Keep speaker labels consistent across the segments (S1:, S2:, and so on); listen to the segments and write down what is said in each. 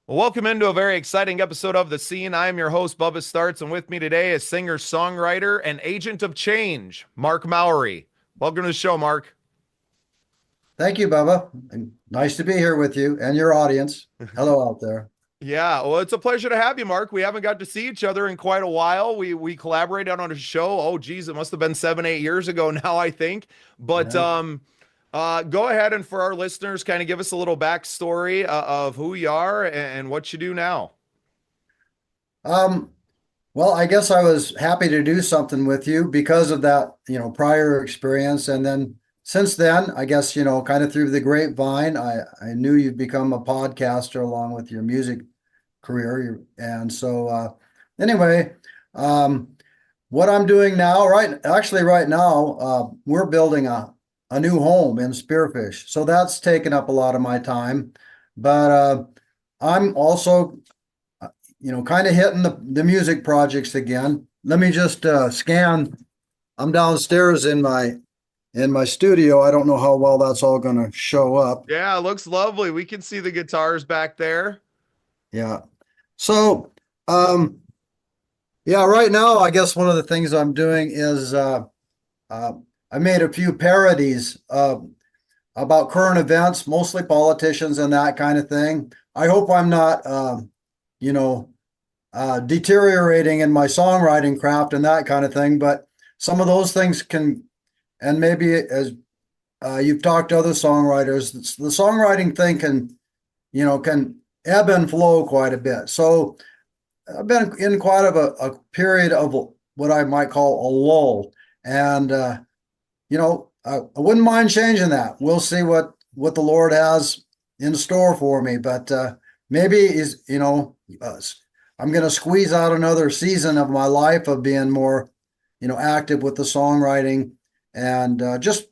S1: Well, welcome into a very exciting episode of The Scene. I am your host, Bubba Startz, and with me today is singer, songwriter, and agent of change, Mark Mowry. Welcome to the show, Mark.
S2: Thank you, Bubba. And nice to be here with you and your audience. Hello out there.
S1: Yeah, well, it's a pleasure to have you, Mark. We haven't got to see each other in quite a while. We collaborated on a show. Oh, geez, it must have been 7, 8 years ago now, I think. But
S2: Yeah.
S1: go ahead and for our listeners, kind of give us a little backstory of who you are and what you do now.
S2: Um, well, I guess I was happy to do something with you because of that, prior experience. And then since then, I guess, kind of through the grapevine, I knew you'd become a podcaster along with your music career. And so, anyway, um, what I'm doing now, right now, we're building a new home in Spearfish. So that's taken up a lot of my time. But I'm also, kind of hitting the music projects again. Let me just scan. I'm downstairs in my studio. I don't know how well that's all going to show up.
S1: Yeah, it looks lovely. We can see the guitars back there.
S2: Yeah. So, um, yeah, right now, I guess one of the things I'm doing is uh, I made a few parodies about current events, mostly politicians and that kind of thing. I hope I'm not, you know, deteriorating in my songwriting craft and that kind of thing. But some of those things can, and maybe as you've talked to other songwriters, the songwriting thing can ebb and flow quite a bit. So I've been in quite of a period of what I might call a lull, and I wouldn't mind changing that. We'll see what the Lord has in store for me, but maybe I'm going to squeeze out another season of my life of being more, active with the songwriting and just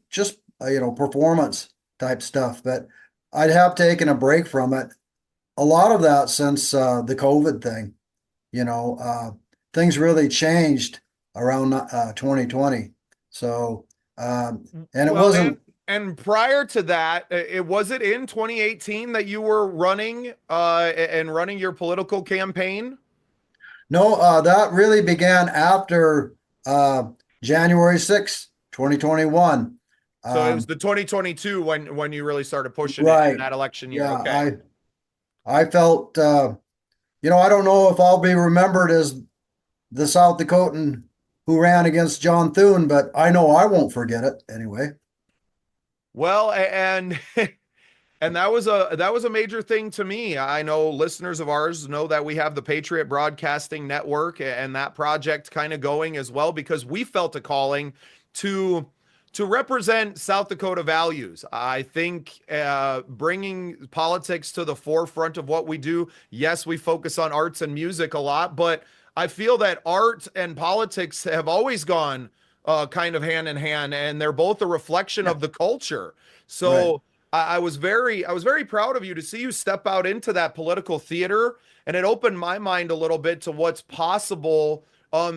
S2: performance type stuff. But I'd have taken a break from it. A lot of that since the COVID thing. You know, things really changed around 2020. So, and it
S1: Well, and
S2: wasn't.
S1: and prior to that, it was it in 2018 that you were running and running your political campaign?
S2: No, that really began after January 6th, 2021.
S1: So it was
S2: Um,
S1: the 2022 when you really started pushing it in
S2: right.
S1: that election year.
S2: Yeah,
S1: Okay.
S2: I felt, I don't know if I'll be remembered as the South Dakotan who ran against John Thune, but I know I won't forget it anyway.
S1: Well, and and that was a major thing to me. I know listeners of ours know that we have the Patriot Broadcasting Network and that project kind of going as well because we felt a calling to to represent South Dakota values. I think bringing politics to the forefront of what we do. Yes, we focus on arts and music a lot, but I feel that art and politics have always gone kind of hand in hand, and they're both a reflection
S2: Yeah,
S1: of the culture.
S2: right.
S1: So I was very proud of you to see you step out into that political theater, and it opened my mind a little bit to what's possible.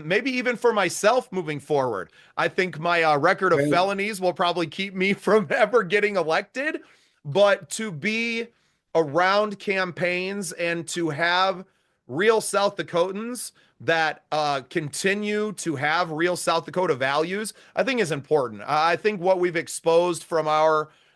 S1: Maybe even for myself moving forward. I think my record of
S2: Right.
S1: felonies will probably keep me from ever getting elected, but to be around campaigns and to have real South Dakotans that continue to have real South Dakota values, I think is important. I think what we've exposed from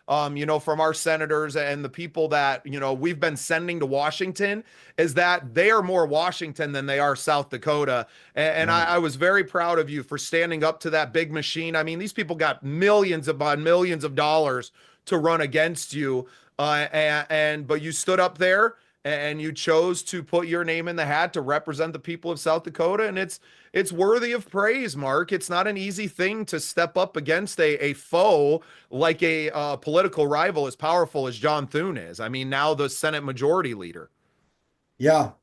S1: from our senators and the people that, we've been sending to Washington is that they are more Washington than they are South Dakota. And I,
S2: Right.
S1: I was very proud of you for standing up to that big machine. I mean, these people got millions upon millions of dollars to run against you. But you stood up there and you chose to put your name in the hat to represent the people of South Dakota, and it's worthy of praise, Mark. It's not an easy thing to step up against a foe like a political rival as powerful as John Thune is. I mean, now the Senate Majority Leader.
S2: Yeah.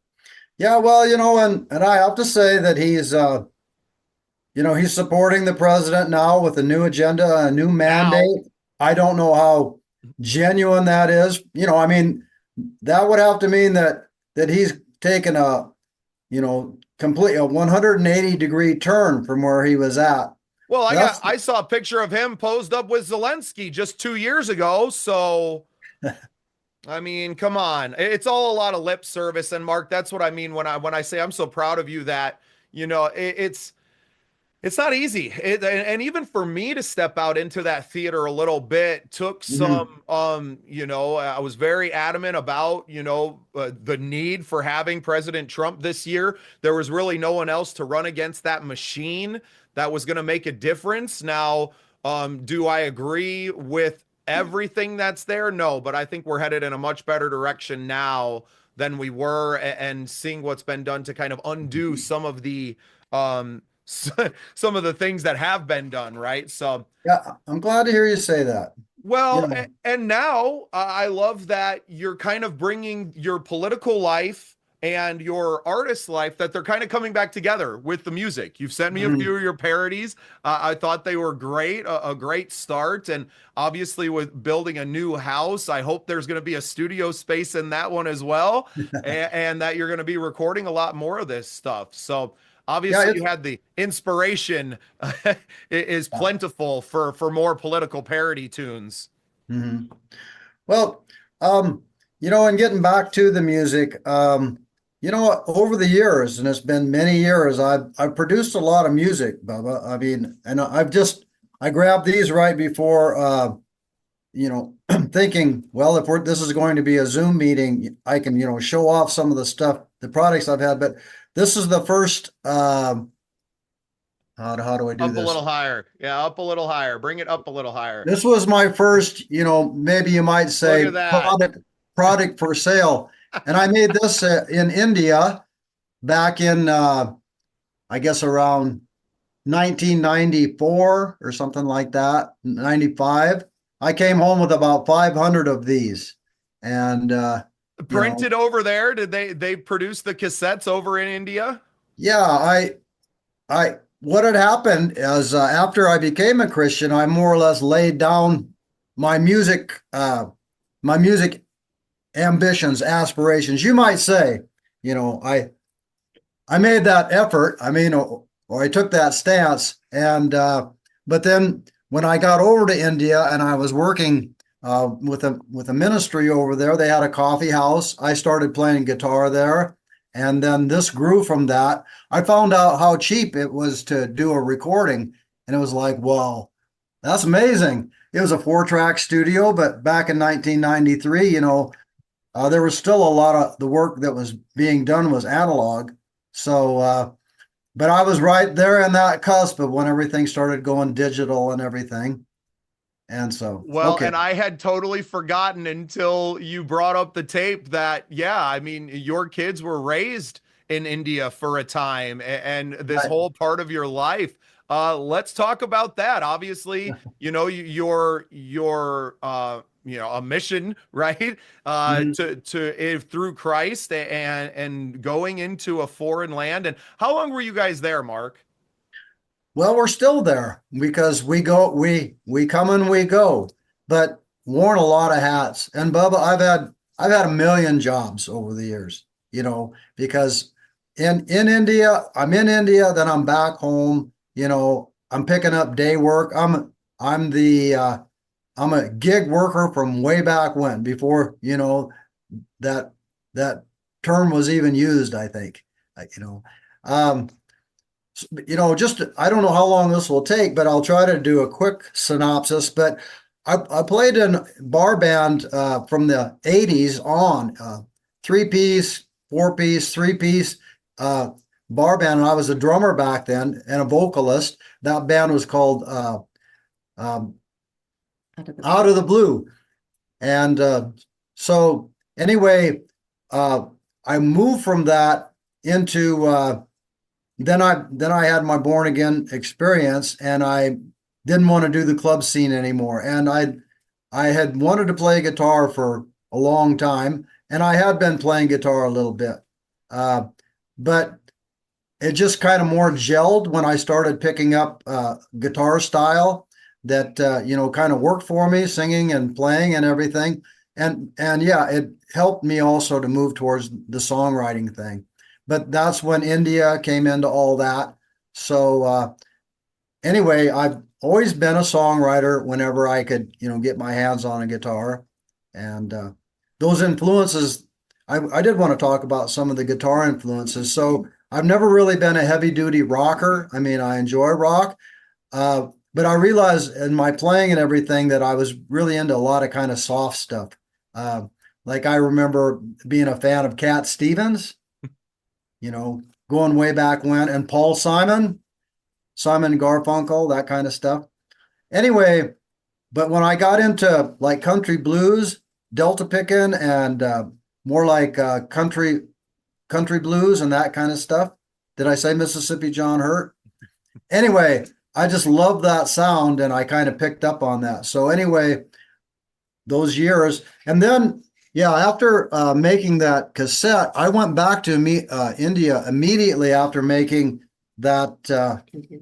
S2: Yeah, well, and I have to say that he's supporting the president now with a new agenda, a new
S1: Now,
S2: mandate. I don't know how genuine that is. I mean, that would have to mean that he's taken complete a 180-degree turn from where he was at.
S1: well,
S2: That's
S1: I saw a picture of him posed up with Zelensky just 2 years ago, so I mean, come on. It's all a lot of lip service. And Mark, that's what I mean when I say I'm so proud of you that, it's not easy. And even for me to step out into that theater a little bit took
S2: Mhm.
S1: some, I was very adamant about, the need for having President Trump this year. There was really no one else to run against that machine that was going to make a difference. Now, do I agree with everything that's there? No, but I think we're headed in a much better direction now than we were, and seeing what's been done to kind of undo some of the, some of the things that have been done, right? So,
S2: Yeah, I'm glad to hear you say that. You
S1: well,
S2: know,
S1: and now I love that you're kind of bringing your political life and your artist life, that they're kind of coming back together with the music. You've sent me a
S2: mhm.
S1: few of your parodies. I thought they were great, a great start. And obviously, with building a new house, I hope there's going to be a studio space in that one as well, and that you're going to be recording a lot more of this stuff. So,
S2: Yeah,
S1: obviously,
S2: it's
S1: you had the inspiration is
S2: yeah.
S1: plentiful for more political parody tunes.
S2: Mhm. Well, um, and getting back to the music, over the years, and it's been many years, I've produced a lot of music, Bubba. I mean, and I grabbed these right before, thinking, well, if this is going to be a Zoom meeting, I can, show off some of the stuff, the products I've had. But this is the first. How do I do
S1: Up a
S2: this?
S1: little higher. Yeah, up a little higher. Bring it up a little higher.
S2: This was my first, maybe you might
S1: Look
S2: say
S1: at that.
S2: product for sale. And I made this in India back in, I guess around 1994 or something like that, 95. I came home with about 500 of these. And, you know,
S1: Printed over there. Did they produce the cassettes over in India?
S2: yeah, what had happened is after I became a Christian, I more or less laid down my music, uh, my music ambitions, aspirations. You might say, you know, I made that effort. I mean, or I took that stance, and but then when I got over to India and I was working with a ministry over there, they had a coffee house. I started playing guitar there, and then this grew from that. I found out how cheap it was to do a recording, and it was like, well, that's amazing. It was a 4-track studio, but back in 1993, there was still a lot of the work that was being done was analog. So, but I was right there in that cusp of when everything started going digital and everything. And so,
S1: Well,
S2: okay.
S1: and I had totally forgotten until you brought up the tape that, yeah, I mean, your kids were raised in India for a time, and this
S2: Right.
S1: whole part of your life. Let's talk about that. Obviously, you're a mission, right?
S2: Mhm.
S1: To if through Christ, and going into a foreign land. And how long were you guys there, Mark?
S2: Well, we're still there because we come and we go, but worn a lot of hats. And Bubba, I've had a million jobs over the years, because in India, I'm in India, then I'm back home, I'm picking up day work. I'm the I'm a gig worker from way back when, before, that that term was even used, I think. You know. Um, just I don't know how long this will take, but I'll try to do a quick synopsis. But I played in bar band from the '80s on, 3-piece, 4-piece, 3-piece uh, bar band, and I was a drummer back then and a vocalist. That band was called um, Out of the Blue, and so anyway, uh, I moved from that into. Then I had my born again experience, and I didn't want to do the club scene anymore. And I had wanted to play guitar for a long time, and I had been playing guitar a little bit, uh, but it just kind of more gelled when I started picking up guitar style that kind of worked for me, singing and playing and everything. And yeah, it helped me also to move towards the songwriting thing. But that's when India came into all that. So anyway, I've always been a songwriter whenever I could, get my hands on a guitar. And those influences, I did want to talk about some of the guitar influences. So I've never really been a heavy duty rocker. I mean, I enjoy rock, but I realized in my playing and everything that I was really into a lot of kind of soft stuff. Uh, like I remember being a fan of Cat Stevens, you know, going way back when, and Paul Simon, Simon Garfunkel, that kind of stuff. Anyway, but when I got into like country blues, Delta picking, and more like country blues and that kind of stuff. Did I say Mississippi John Hurt? Anyway, I just love that sound, and I kind of picked up on that. So anyway, those years, and then yeah, after making that cassette, I went back to India immediately after making that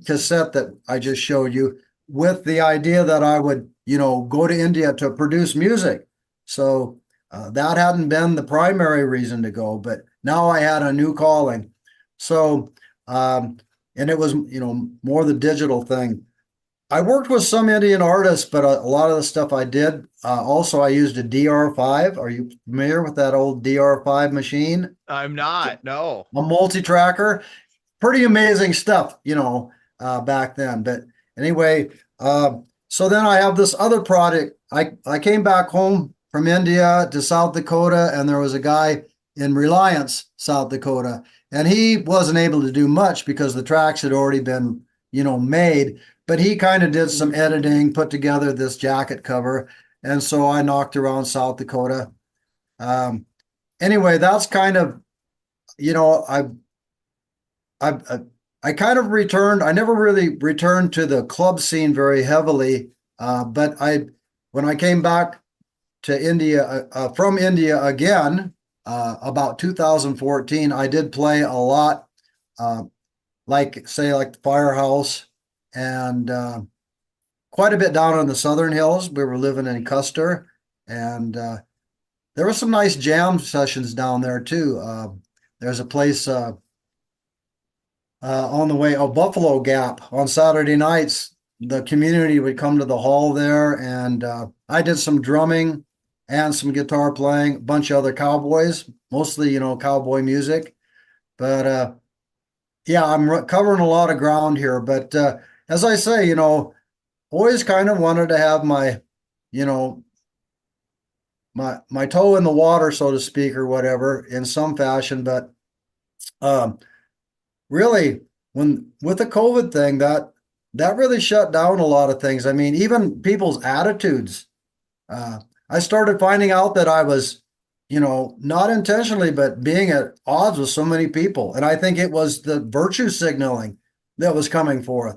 S2: cassette that I just showed you, with the idea that I would, go to India to produce music. So that hadn't been the primary reason to go, but now I had a new calling. So, and it was, more the digital thing. I worked with some Indian artists, but a lot of the stuff I did, also I used a DR5. Are you familiar with that old DR5 machine?
S1: I'm not. No.
S2: A multi-tracker. Pretty amazing stuff, back then. But anyway, so then I have this other project. I came back home from India to South Dakota, and there was a guy in Reliance, South Dakota, and he wasn't able to do much because the tracks had already been, made. But he kind of did some editing, put together this jacket cover, and so I knocked around South Dakota. Um, anyway, that's kind of, you know, I I kind of returned. I never really returned to the club scene very heavily, but when I came back to India from India again, about 2014, I did play a lot, uh, like say like the Firehouse, and quite a bit down on the Southern Hills. We were living in Custer, and there were some nice jam sessions down there too. There's a place on the way, Buffalo Gap, on Saturday nights. The community would come to the hall there, and I did some drumming and some guitar playing. A bunch of other cowboys, mostly cowboy music. But yeah, I'm covering a lot of ground here. But as I say, always kind of wanted to have my, you know, my toe in the water, so to speak, or whatever, in some fashion. But um, really, when with the COVID thing, that really shut down a lot of things. I mean, even people's attitudes. I started finding out that I was, not intentionally, but being at odds with so many people, and I think it was the virtue signaling that was coming forth.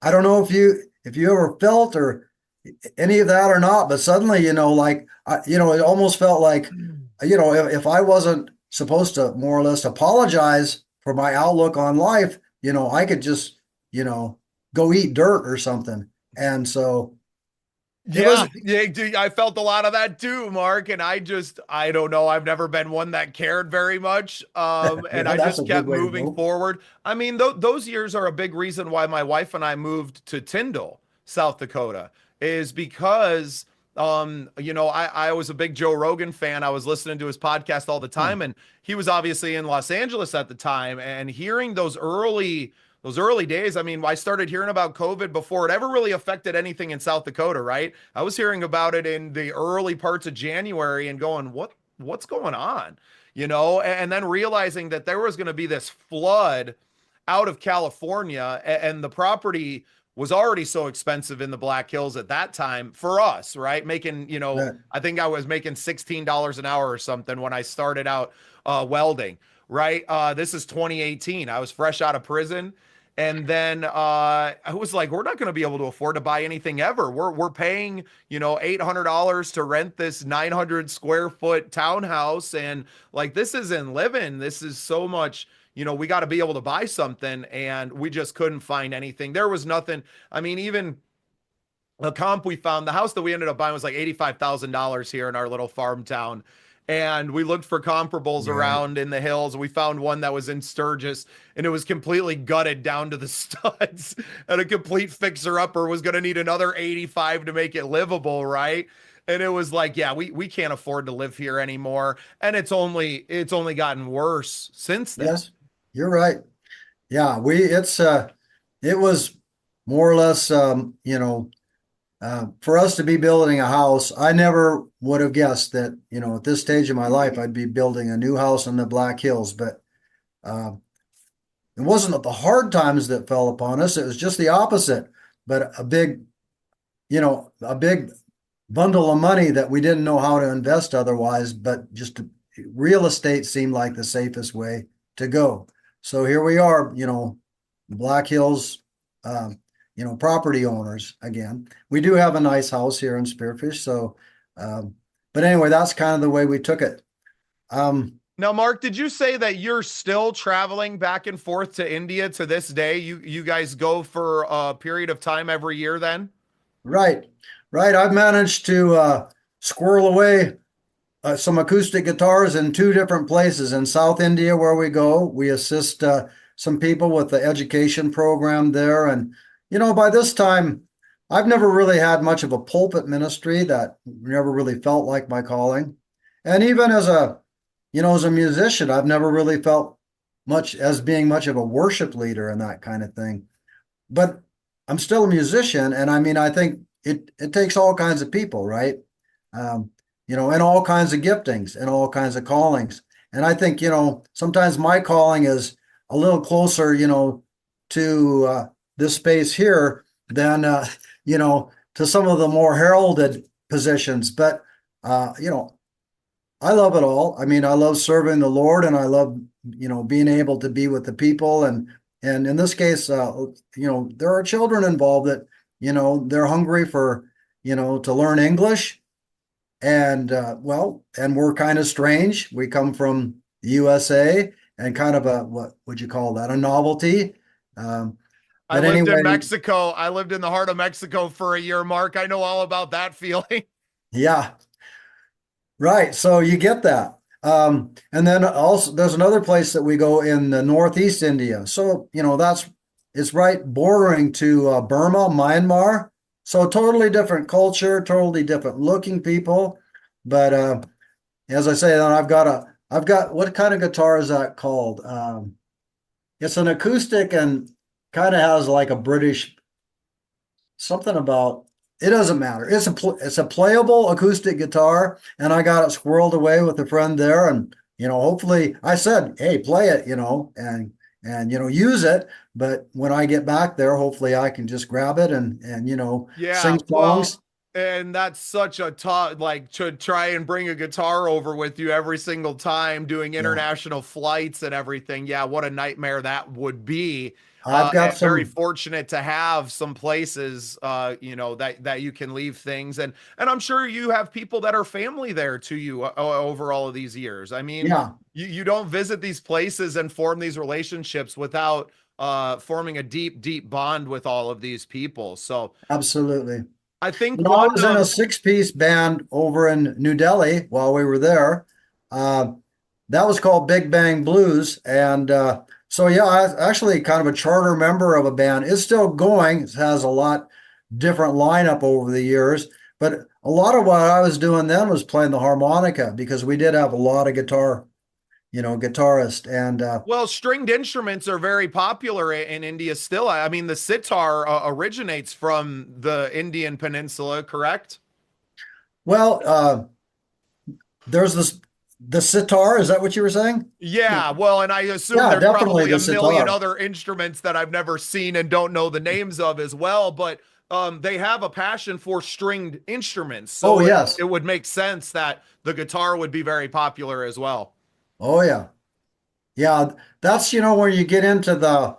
S2: I don't know if you ever felt or any of that or not, but suddenly, it almost felt like, if I wasn't supposed to more or less apologize for my outlook on life, I could just, go eat dirt or something. And so it was,
S1: Yeah, yeah, I felt a lot of that too, Mark. And I don't know. I've never been one that cared very much. And
S2: yeah,
S1: I
S2: that's
S1: just
S2: a good
S1: kept
S2: way to
S1: moving
S2: go.
S1: forward. I mean, those years are a big reason why my wife and I moved to Tyndall, South Dakota, is because, I was a big Joe Rogan fan. I was listening to his podcast all the
S2: Huh.
S1: time, and he was obviously in Los Angeles at the time. And hearing those early days, I mean, I started hearing about COVID before it ever really affected anything in South Dakota, right? I was hearing about it in the early parts of January and going, what's going on? And then realizing that there was going to be this flood out of California, and the property was already so expensive in the Black Hills at that time for us, right? Making,
S2: That,
S1: I think I was making $16 an hour or something when I started out welding, right? This is 2018. I was fresh out of prison. And then I was like, we're not going to be able to afford to buy anything ever. We're paying, $800 to rent this 900 square foot townhouse, and like this isn't living. This is so much. We got to be able to buy something, and we just couldn't find anything. There was nothing. I mean, even the comp we found, the house that we ended up buying was like $85,000 here in our little farm town. And we looked for comparables
S2: yeah,
S1: around in the hills. We found one that was in Sturgis, and it was completely gutted down to the studs. And a complete fixer upper was going to need another 85 to make it livable, right? And it was like, yeah, we can't afford to live here anymore. And it's only gotten worse since then.
S2: Yes, you're right. Yeah, it was more or less, for us to be building a house. I never would have guessed that, at this stage of my life, I'd be building a new house in the Black Hills. But uh, it wasn't the hard times that fell upon us. It was just the opposite. But a big bundle of money that we didn't know how to invest otherwise, but real estate seemed like the safest way to go. So here we are, Black Hills, property owners again. We do have a nice house here in Spearfish. So, but anyway, that's kind of the way we took it. Um,
S1: Now, Mark, did you say that you're still traveling back and forth to India to this day? You guys go for a period of time every year then?
S2: right, right. I've managed to squirrel away some acoustic guitars in two different places in South India where we go. We assist some people with the education program there. And, by this time, I've never really had much of a pulpit ministry. That never really felt like my calling. And even as a musician, I've never really felt much as being much of a worship leader and that kind of thing. But I'm still a musician. And I mean, I think it takes all kinds of people, right? Um, and all kinds of giftings and all kinds of callings. And I think, sometimes my calling is a little closer, to this space here than, to some of the more heralded positions. But, I love it all. I mean, I love serving the Lord, and I love, being able to be with the people. And in this case, there are children involved that, they're hungry for, to learn English. And and we're kind of strange. We come from the USA and kind of what would you call that? A novelty. Um,
S1: I
S2: but
S1: lived in
S2: anyway,
S1: Mexico. I lived in the heart of Mexico for a year, Mark. I know all about that feeling.
S2: yeah, right. So you get that. And then also there's another place that we go in the Northeast India. So, it's right bordering to Burma, Myanmar. So totally different culture, totally different looking people. But as I say, then I've got what kind of guitar is that called? It's an acoustic and kind of has like a British something about. It doesn't matter. It's a playable acoustic guitar, and I got it squirreled away with a friend there, and hopefully I said, "Hey, play it," and use it. But when I get back there, hopefully I can just grab it and
S1: Yeah,
S2: sing
S1: well,
S2: songs.
S1: and that's such a tough, like to try and bring a guitar over with you every single time doing
S2: Yeah,
S1: international flights and everything. Yeah, what a nightmare that would be.
S2: I've
S1: And
S2: got
S1: very
S2: some.
S1: fortunate to have some places, that you can leave things, and I'm sure you have people that are family there to you over all of these years. I mean,
S2: Yeah,
S1: you don't visit these places and form these relationships without forming a deep, deep bond with all of these people. So
S2: absolutely.
S1: I think
S2: I
S1: one
S2: was in a
S1: of
S2: six-piece band over in New Delhi while we were there. Uh, that was called Big Bang Blues. And so, yeah, I was actually kind of a charter member of a band. It's still going. It has a lot different lineup over the years. But a lot of what I was doing then was playing the harmonica because we did have a lot of guitarists. And
S1: well, stringed instruments are very popular in India still. I mean, the sitar originates from the Indian peninsula, correct?
S2: well, there's the sitar. Is that what you were saying?
S1: Yeah, well, and I assume
S2: Yeah,
S1: there's
S2: definitely
S1: probably a
S2: the
S1: million
S2: sitar.
S1: other instruments that I've never seen and don't know the names of as well, but they have a passion for stringed instruments.
S2: Oh,
S1: So it
S2: yes.
S1: would make sense that the guitar would be very popular as well.
S2: Oh, yeah. Yeah, that's, where you get into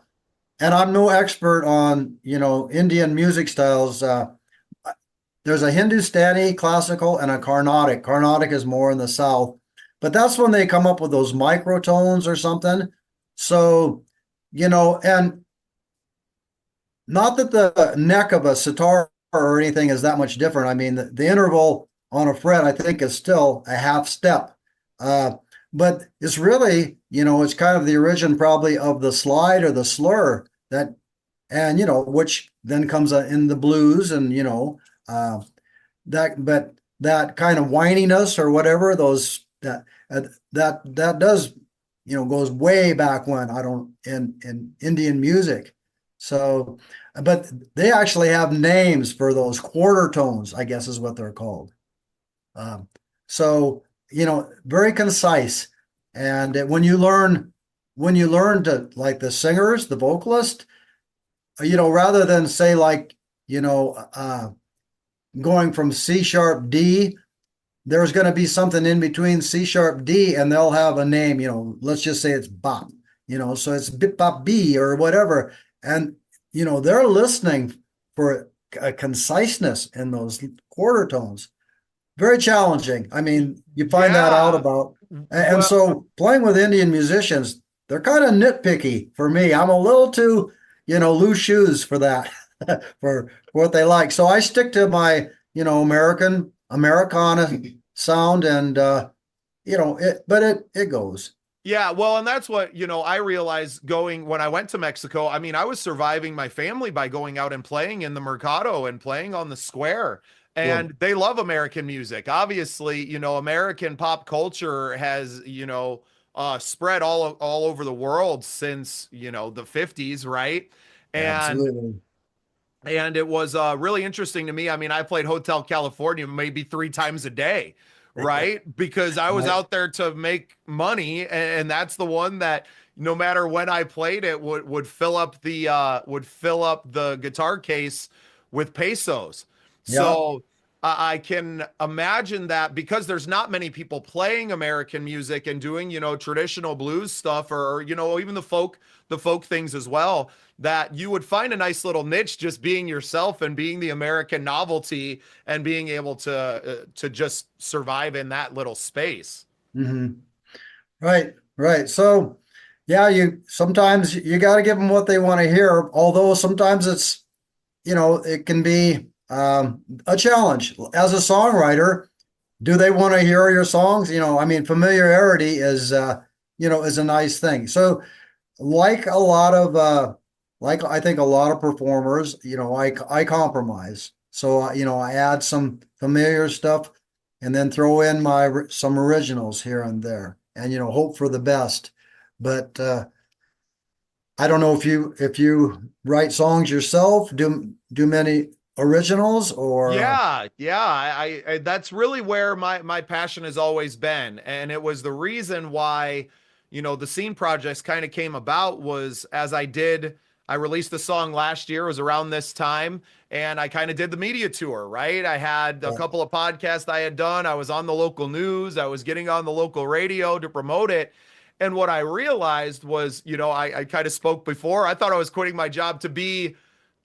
S2: and I'm no expert on, Indian music styles. There's a Hindustani classical and a Carnatic. Carnatic is more in the south, but that's when they come up with those microtones or something. So, and not that the neck of a sitar or anything is that much different. I mean, the interval on a fret, I think, is still a half step. Uh, but it's really, it's kind of the origin probably of the slide or the slur that, and, which then comes in the blues and, uh, but that kind of whininess or whatever, those that does, goes way back when, I don't in Indian music. So, but they actually have names for those quarter tones, I guess is what they're called. Um, so, very concise. And when you learn to, like, the singers, the vocalist, rather than say, like, you know, uh, going from C sharp D, there's going to be something in between C sharp D, and they'll have a name, let's just say it's bop, so it's bip bop B or whatever. And, they're listening for a conciseness in those quarter tones. Very challenging. I mean, you find that out
S1: Yeah.
S2: about, and
S1: Well,
S2: so playing with Indian musicians, they're kind of nitpicky for me. I'm a little too, loose shoes for that, for what they like. So I stick to my, Americana sound, and but it goes.
S1: yeah, well, and that's what, I realized going when I went to Mexico. I mean, I was surviving my family by going out and playing in the Mercado and playing on the square.
S2: Well,
S1: And they love American music. Obviously, American pop culture has, spread all over the world since, the 50s, right? And
S2: absolutely.
S1: and it was really interesting to me. I mean, I played Hotel California maybe 3 times a day, right? Because I was
S2: Right.
S1: out there to make money, and that's the one that no matter when I played it would fill up the guitar case with pesos.
S2: Yeah.
S1: So I can imagine that because there's not many people playing American music and doing traditional blues stuff or even the folk things as well, that you would find a nice little niche just being yourself and being the American novelty and being able to just survive in that little space.
S2: Hmm. Right. Right. So, yeah, you sometimes you got to give them what they want to hear, although sometimes it can be a challenge. As a songwriter, do they want to hear your songs? I mean, familiarity is a nice thing. So, like a lot of, like I think a lot of performers, I compromise. So, I add some familiar stuff and then throw in some originals here and there, and, hope for the best. But I don't know if you write songs yourself, do many originals or
S1: Yeah, I that's really where my passion has always been, and it was the reason why, the Scene Projects kind of came about was as I released the song last year, it was around this time, and I kind of did the media tour, right? I had a couple of podcasts I had done, I was on the local news, I was getting on the local radio to promote it. And what I realized was, I kind of spoke before. I thought I was quitting my job to be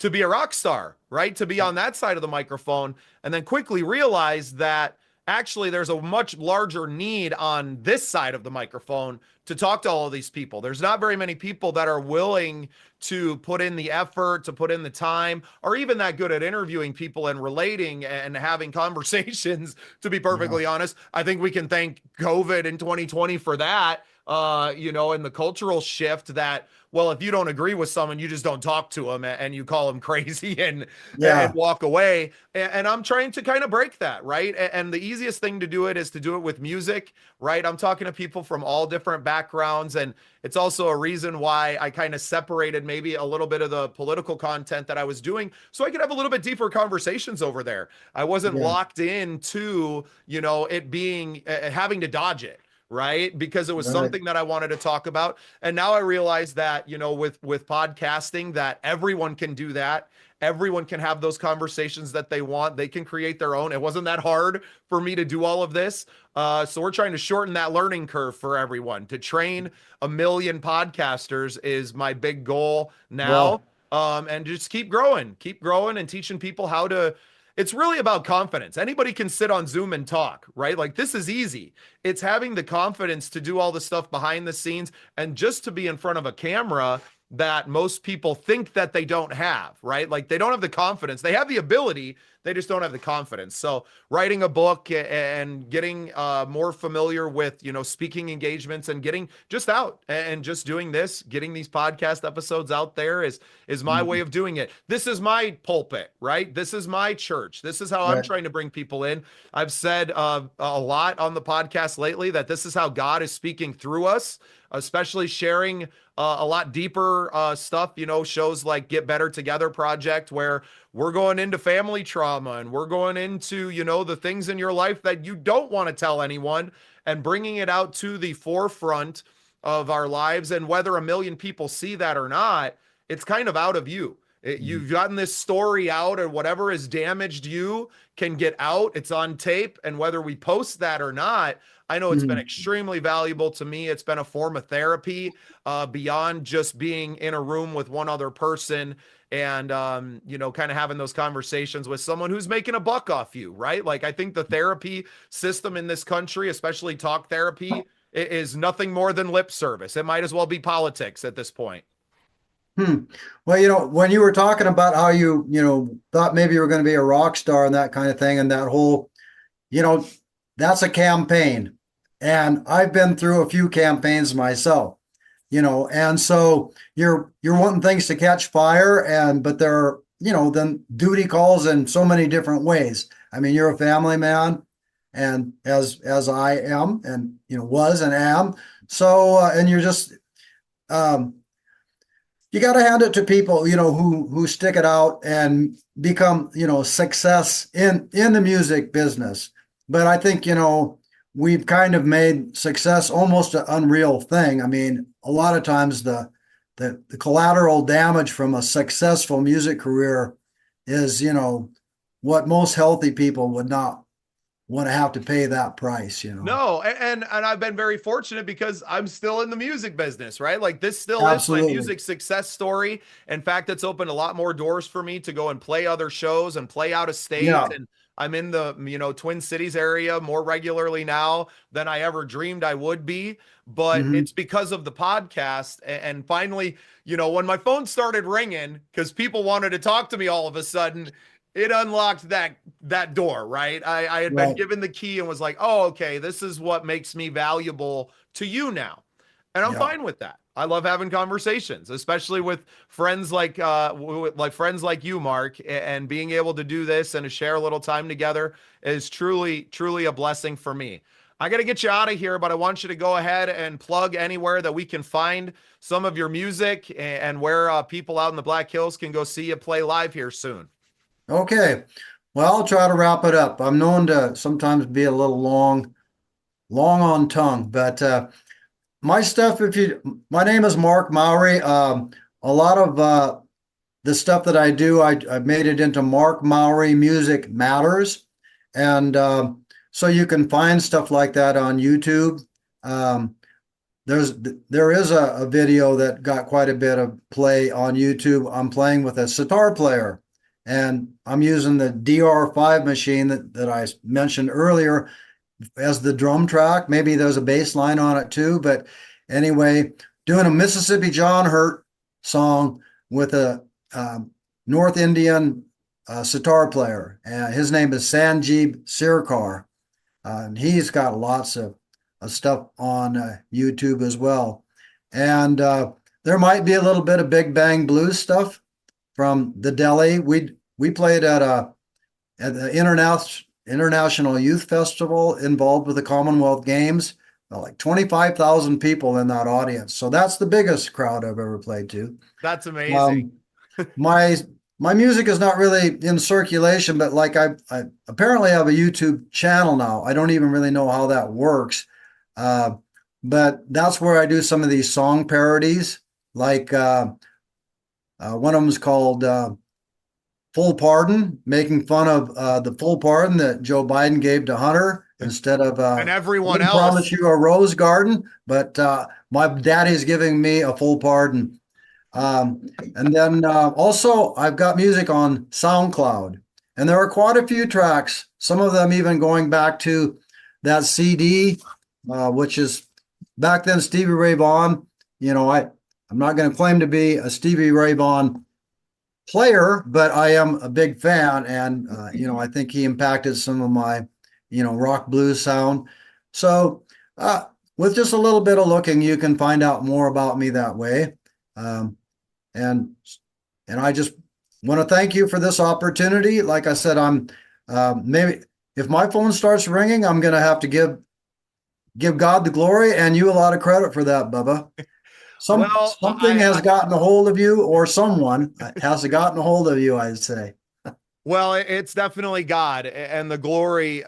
S1: a rock star, right? To be on that side of the microphone, and then quickly realize that actually there's a much larger need on this side of the microphone to talk to all of these people. There's not very many people that are willing to put in the effort, to put in the time, or even that good at interviewing people and relating and having conversations, to be
S2: yeah,
S1: perfectly honest. I think we can thank COVID in 2020 for that. And the cultural shift that, well, if you don't agree with someone, you just don't talk to them and you call them crazy and
S2: yeah,
S1: walk away. And I'm trying to kind of break that, right? And the easiest thing to do it is to do it with music, right? I'm talking to people from all different backgrounds, and it's also a reason why I kind of separated maybe a little bit of the political content that I was doing so I could have a little bit deeper conversations over there. I wasn't
S2: yeah,
S1: locked into, it being having to dodge it, right? Because it was
S2: right,
S1: something that I wanted to talk about. And now I realize that, with podcasting, that everyone can do that. Everyone can have those conversations that they want. They can create their own. It wasn't that hard for me to do all of this. So we're trying to shorten that learning curve for everyone. To train 1 million podcasters is my big goal now.
S2: well,
S1: And just keep growing and teaching people how to. It's really about confidence. Anybody can sit on Zoom and talk, right? Like, this is easy. It's having the confidence to do all the stuff behind the scenes and just to be in front of a camera that most people think that they don't have, right? Like they don't have the confidence. They have the ability, they just don't have the confidence. So writing a book and getting more familiar with, speaking engagements and getting just out and just doing this, getting these podcast episodes out there is my way
S2: Mhm.
S1: of doing it. This is my pulpit, right? This is my church. This is how I'm
S2: Right.
S1: trying to bring people in. I've said a lot on the podcast lately that this is how God is speaking through us, especially sharing a lot deeper stuff, shows like Get Better Together Project, where we're going into family trauma and we're going into, the things in your life that you don't want to tell anyone and bringing it out to the forefront of our lives. And whether a million people see that or not, it's kind of out of you.
S2: Mhm.
S1: You've gotten this story out, and whatever has damaged you can get out. It's on tape. And whether we post that or not, I know it's been
S2: Mhm.
S1: extremely valuable to me. It's been a form of therapy beyond just being in a room with one other person and, kind of having those conversations with someone who's making a buck off you, right? Like, I think the therapy system in this country, especially talk therapy, is nothing more than lip service. It might as well be politics at this point.
S2: Hmm. Well, when you were talking about how thought maybe you were going to be a rock star and that kind of thing, and that whole, you know, that's a campaign. And I've been through a few campaigns myself, and so you're wanting things to catch fire, but there are, then duty calls in so many different ways. I mean, you're a family man, and as I am, and was and am. So and you're just um you got to hand it to people, who stick it out and become, success in the music business. But I think, we've kind of made success almost an unreal thing. I mean, a lot of times the collateral damage from a successful music career is, what most healthy people would not want to have to pay that price.
S1: No, and I've been very fortunate because I'm still in the music business, right? Like this still is my
S2: Absolutely.
S1: music success story. In fact, it's opened a lot more doors for me to go and play other shows and play out of state.
S2: Yeah.
S1: And I'm in the, Twin Cities area more regularly now than I ever dreamed I would be. But
S2: Hmm.
S1: it's because of the podcast. And finally, when my phone started ringing because people wanted to talk to me all of a sudden, it unlocked that door, right? I had been
S2: Right.
S1: given the key and was like, oh, okay, this is what makes me valuable to you now. And I'm
S2: Yeah.
S1: fine with that. I love having conversations, especially with friends like friends like you, Mark, and being able to do this and to share a little time together is truly, truly a blessing for me. I got to get you out of here, but I want you to go ahead and plug anywhere that we can find some of your music and where people out in the Black Hills can go see you play live here soon.
S2: Okay. Well, I'll try to wrap it up. I'm known to sometimes be a little long on tongue, but my stuff, my name is Mark Mowry. A lot of the stuff that I do, I've made it into Mark Mowry Music Matters. And so you can find stuff like that on YouTube. Um, there is a video that got quite a bit of play on YouTube. I'm playing with a sitar player, and I'm using the DR5 machine that I mentioned earlier as the drum track. Maybe there's a bass line on it too, but anyway, doing a Mississippi John Hurt song with a North Indian sitar player, and his name is Sanjeev Sirkar. And he's got lots of stuff on YouTube as well. And there might be a little bit of Big Bang Blues stuff from the Delhi. We played at the International Youth Festival involved with the Commonwealth Games. Like 25,000 people in that audience. So that's the biggest crowd I've ever played to.
S1: That's amazing.
S2: Um, my my music is not really in circulation, but like I apparently have a YouTube channel now. I don't even really know how that works, uh, but that's where I do some of these song parodies. Like one of them is called "Full Pardon," making fun of the full pardon that Joe Biden gave to Hunter instead of
S1: And everyone
S2: "We promise
S1: else.
S2: you a rose garden," but my daddy's giving me a full pardon. And then also, I've got music on SoundCloud, and there are quite a few tracks, some of them even going back to that CD, which is back then Stevie Ray Vaughan. You know, I'm not going to claim to be a Stevie Ray Vaughan player, but I am a big fan, and I think he impacted some of my, rock blues sound. So, uh, with just a little bit of looking, you can find out more about me that way. Um, and and I just want to thank you for this opportunity. Like I said, I'm maybe if my phone starts ringing, I'm going to have to give God the glory and you a lot of credit for that, Bubba.
S1: Well,
S2: Something has gotten a hold of you, or someone has gotten a hold of you, I'd say.
S1: well, it's definitely God, and the glory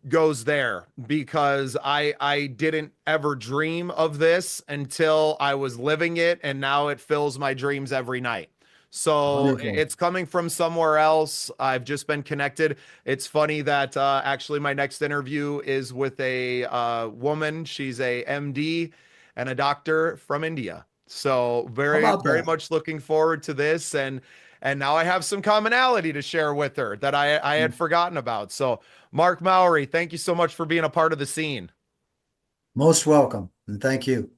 S1: goes there because I didn't ever dream of this until I was living it, and now it fills my dreams every night. So
S2: Wonderful.
S1: it's coming from somewhere else. I've just been connected. It's funny that actually my next interview is with a woman. She's a MD and a doctor from India. So
S2: How
S1: very,
S2: about
S1: very
S2: that?
S1: much looking forward to this, and now I have some commonality to share with her that I had forgotten about. So, Mark Mowry, thank you so much for being a part of the scene.
S2: Most welcome, and thank you.